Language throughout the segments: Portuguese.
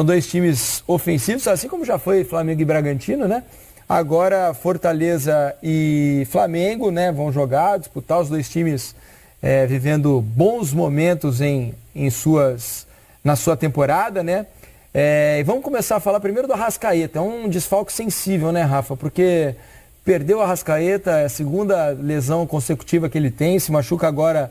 São dois times ofensivos, assim como já foi Flamengo e Bragantino, né? Agora Fortaleza e Flamengo, né, vão jogar, disputar, os dois times vivendo bons momentos na sua temporada, né? E vamos começar a falar primeiro do Arrascaeta. É um desfalque sensível, né, Rafa? Porque perdeu o Arrascaeta, é a segunda lesão consecutiva que ele tem, se machuca agora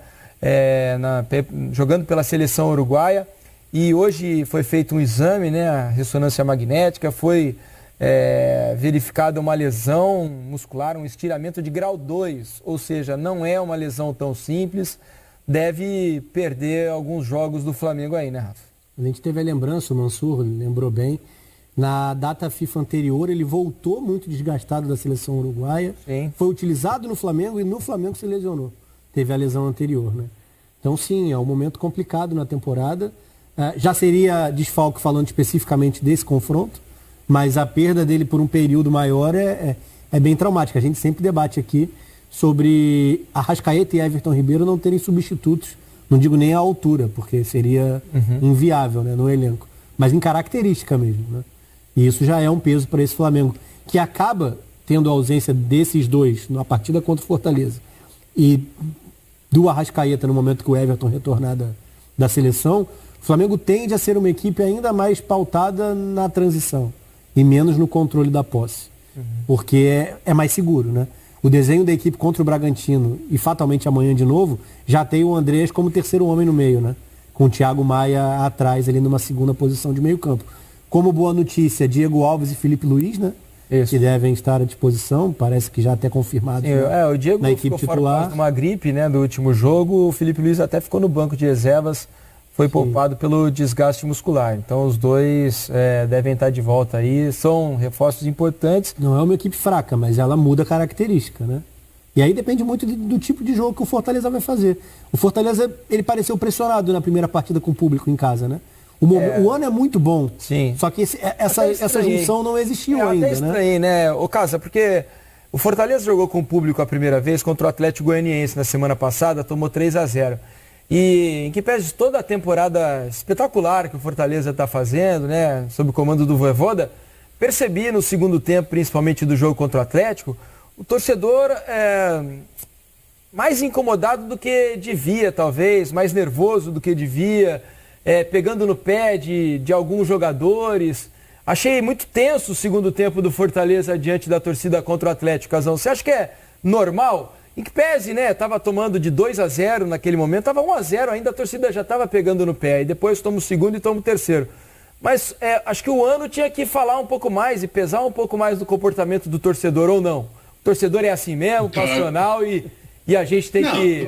jogando pela seleção uruguaia. E hoje foi feito um exame, né, a ressonância magnética, foi verificada uma lesão muscular, um estiramento de grau 2, ou seja, não é uma lesão tão simples, deve perder alguns jogos do Flamengo aí, né, Rafa? A gente teve a lembrança, o Mansur lembrou bem, na data FIFA anterior ele voltou muito desgastado da seleção uruguaia, sim, foi utilizado no Flamengo e no Flamengo se lesionou, teve a lesão anterior, né? Então sim, é um momento complicado na temporada, já seria desfalque falando especificamente desse confronto, mas a perda dele por um período maior é bem traumática. A gente sempre debate aqui sobre Arrascaeta e Everton Ribeiro não terem substitutos, não digo nem a altura, porque seria inviável, né, no elenco, mas em característica mesmo, né? E isso já é um peso para esse Flamengo, que acaba tendo a ausência desses dois na partida contra o Fortaleza e do Arrascaeta no momento que o Everton retornar da seleção. O Flamengo tende a ser uma equipe ainda mais pautada na transição e menos no controle da posse, porque é mais seguro, né? O desenho da equipe contra o Bragantino e fatalmente amanhã de novo, já tem o Andrés como terceiro homem no meio, né? Com o Thiago Maia atrás ali numa segunda posição de meio campo. Como boa notícia, Diego Alves e Felipe Luiz, né? Isso. Que devem estar à disposição, parece que já até confirmado o Diego na equipe ficou titular. Fora de uma gripe, né, do último jogo, o Felipe Luiz até ficou no banco de reservas, foi poupado pelo desgaste muscular. Então os dois devem estar de volta aí, são reforços importantes. Não é uma equipe fraca, mas ela muda a característica, né? E aí depende muito do tipo de jogo que o Fortaleza vai fazer. O Fortaleza, ele pareceu pressionado na primeira partida com o público em casa, né? O ano é muito bom, sim, só que essa junção não existiu ainda, até estranhei, né? Ô, Casa, porque o Fortaleza jogou com o público a primeira vez contra o Atlético Goianiense na semana passada, tomou 3-0. E em que pese toda a temporada espetacular que o Fortaleza está fazendo, né, sob o comando do Vojvoda, percebi no segundo tempo, principalmente do jogo contra o Atlético, o torcedor mais incomodado do que devia, talvez, mais nervoso do que devia, pegando no pé de alguns jogadores. Achei muito tenso o segundo tempo do Fortaleza diante da torcida contra o Atlético, Casão. Você acha que é normal? Em que pese, né? Tava tomando de 2-0 naquele momento, tava 1-0 ainda, a torcida já estava pegando no pé. E depois toma o segundo e toma o terceiro. Mas acho que o ano tinha que falar um pouco mais e pesar um pouco mais do comportamento do torcedor, ou não? O torcedor é assim mesmo, passional, e a gente tem que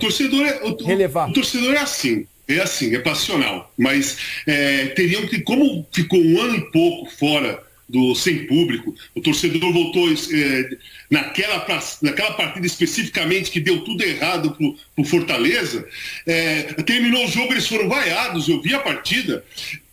relevar. O torcedor é assim. É passional. Mas teriam que, como ficou um ano e pouco fora sem público, o torcedor voltou naquela partida especificamente que deu tudo errado pro Fortaleza, terminou o jogo, eles foram vaiados, eu vi a partida,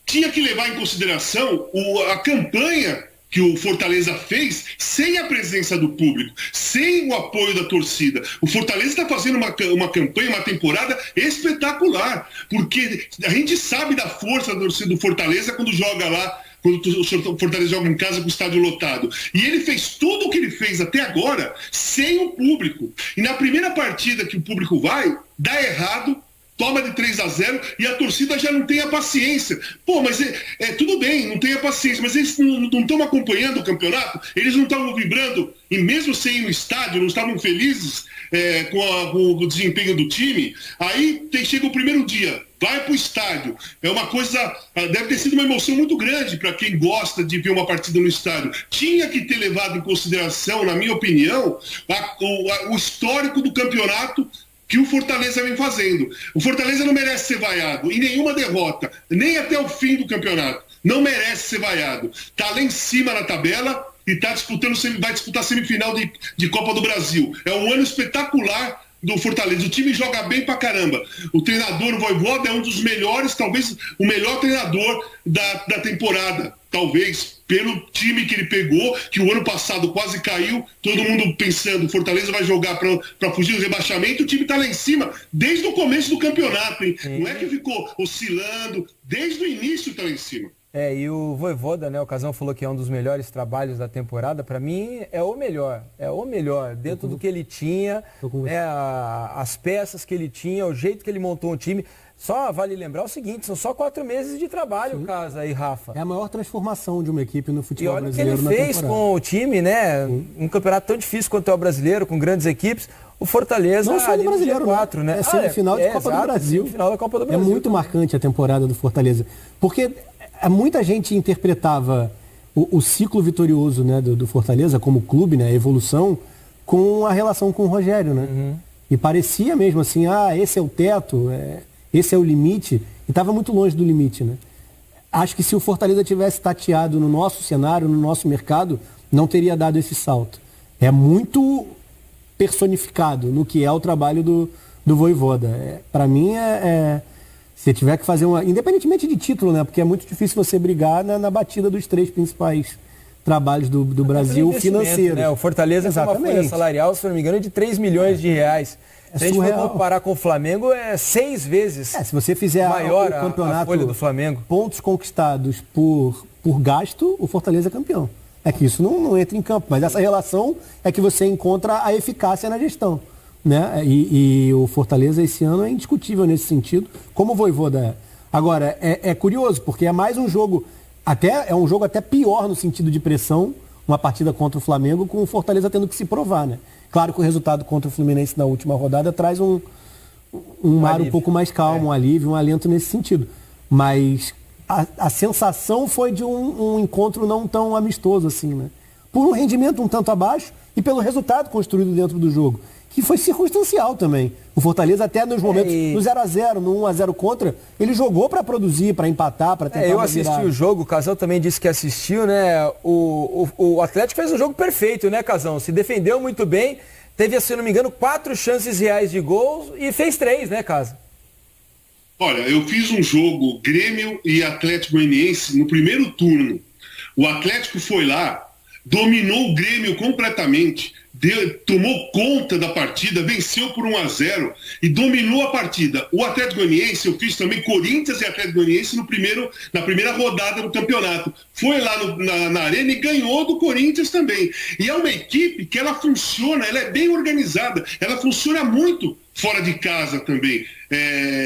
tinha que levar em consideração a campanha que o Fortaleza fez sem a presença do público, sem o apoio da torcida. O Fortaleza está fazendo uma campanha, uma temporada espetacular, porque a gente sabe da força da torcida do Fortaleza quando joga lá, quando o Fortaleza joga em casa com o estádio lotado. E ele fez tudo o que ele fez até agora sem o público. E na primeira partida que o público vai, dá errado, toma de 3-0 e a torcida já não tem a paciência. Pô, mas tudo bem, não tem a paciência, mas eles não estão acompanhando o campeonato, eles não estavam vibrando, e mesmo sem ir no estádio, não estavam felizes com o desempenho do time. Aí chega o primeiro dia, vai pro estádio. É uma coisa, deve ter sido uma emoção muito grande para quem gosta de ver uma partida no estádio. Tinha que ter levado em consideração, na minha opinião, o histórico do campeonato que o Fortaleza vem fazendo. O Fortaleza não merece ser vaiado em nenhuma derrota, nem até o fim do campeonato. Não merece ser vaiado. Está lá em cima na tabela e vai disputar semifinal de Copa do Brasil. É um ano espetacular do Fortaleza. O time joga bem pra caramba. O treinador, o Vojvoda, é um dos melhores, talvez o melhor treinador da temporada. Talvez pelo time que ele pegou, que o ano passado quase caiu, todo mundo pensando, o Fortaleza vai jogar para fugir do rebaixamento, o time tá lá em cima desde o começo do campeonato, hein? Não é que ficou oscilando, desde o início tá lá em cima. E o Vojvoda, né, o Casão falou que é um dos melhores trabalhos da temporada. Para mim, é o melhor. Dentro do que ele tinha, as peças que ele tinha, o jeito que ele montou o time. Só vale lembrar o seguinte, são só 4 meses de trabalho, Casa e Rafa. É a maior transformação de uma equipe no futebol brasileiro. E olha o que ele fez com o time, né? Um campeonato tão difícil quanto é o brasileiro, com grandes equipes. O Fortaleza... Não só no brasileiro, 4, né? É semifinal de Copa do Brasil. Semifinal da Copa do Brasil. É muito marcante a temporada do Fortaleza. Porque muita gente interpretava o ciclo vitorioso, né, do Fortaleza como clube, né, a evolução, com a relação com o Rogério, né? E parecia mesmo assim, esse é o teto, esse é o limite, e estava muito longe do limite, né? Acho que se o Fortaleza tivesse tateado no nosso cenário, no nosso mercado, não teria dado esse salto. É muito personificado no que é o trabalho do Vojvoda. Para mim, se tiver que fazer independentemente de título, né? Porque é muito difícil você brigar na batida dos 3 principais trabalhos do Brasil financeiro. Né? O Fortaleza tem uma folha salarial, se não me engano, de 3 milhões de reais. Se a gente for comparar com o Flamengo, é 6 vezes se você fizer maior o campeonato, a folha do Flamengo. Pontos conquistados por gasto, o Fortaleza é campeão. É que isso não entra em campo, mas essa relação é que você encontra a eficácia na gestão, né? E o Fortaleza esse ano é indiscutível nesse sentido, como o Vojvoda é. Agora, é curioso, porque é mais um jogo, é um jogo até pior no sentido de pressão, uma partida contra o Flamengo, com o Fortaleza tendo que se provar, né? Claro que o resultado contra o Fluminense na última rodada traz um ar um pouco mais calmo, um alívio, um alento nesse sentido. Mas a sensação foi de um encontro não tão amistoso assim, né? Por um rendimento um tanto abaixo e pelo resultado construído dentro do jogo, que foi circunstancial também. O Fortaleza até nos momentos do 0-0, no 1-0 contra, ele jogou para produzir, para empatar, para tentar eu assisti o jogo, o Casão também disse que assistiu, né? O Atlético fez um jogo perfeito, né, Casão? Se defendeu muito bem, teve, se não me engano, 4 chances reais de gol e fez 3, né, Casa? Olha, eu fiz um jogo Grêmio e Atlético Goianiense no primeiro turno. O Atlético foi lá, dominou o Grêmio completamente, tomou conta da partida, venceu por 1-0 e dominou a partida. O Atlético Goianiense, eu fiz também Corinthians e Atlético Goianiense na primeira rodada do campeonato. Foi lá na Arena e ganhou do Corinthians também. E é uma equipe que ela funciona, ela é bem organizada, ela funciona muito fora de casa também,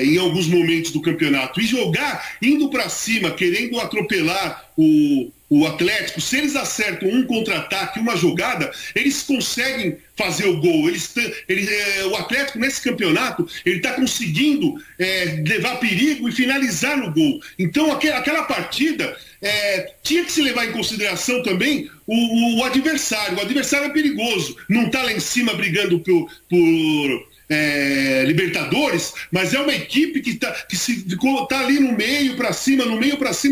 em alguns momentos do campeonato. E jogar, indo para cima, querendo atropelar o Atlético, se eles acertam um contra-ataque, uma jogada, eles conseguem fazer o gol. O Atlético, nesse campeonato, ele está conseguindo levar perigo e finalizar no gol. Então, aquela partida tinha que se levar em consideração também o adversário. O adversário é perigoso. Não está lá em cima brigando por Libertadores, mas é uma equipe que tá ali no meio para cima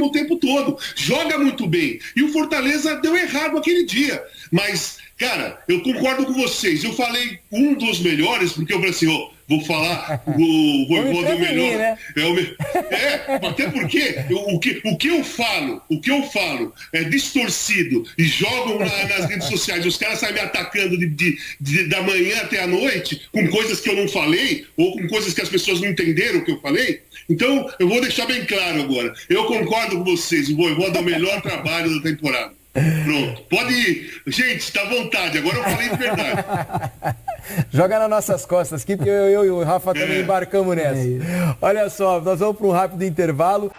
o tempo todo, joga muito bem, e o Fortaleza deu errado aquele dia, mas cara, eu concordo com vocês, eu falei um dos melhores, porque eu falei assim, vou falar o Vojvoda é o melhor, né? Até porque o que eu falo é distorcido e jogam nas redes sociais, os caras saem me atacando da manhã até a noite com coisas que eu não falei ou com coisas que as pessoas não entenderam o que eu falei. Então eu vou deixar bem claro agora, eu concordo com vocês, o Vojvoda é o melhor trabalho da temporada. Pronto, pode ir. Gente, está à vontade, agora eu falei de verdade. Joga nas nossas costas aqui, porque eu e o Rafa também embarcamos nessa. Olha só, nós vamos para um rápido intervalo.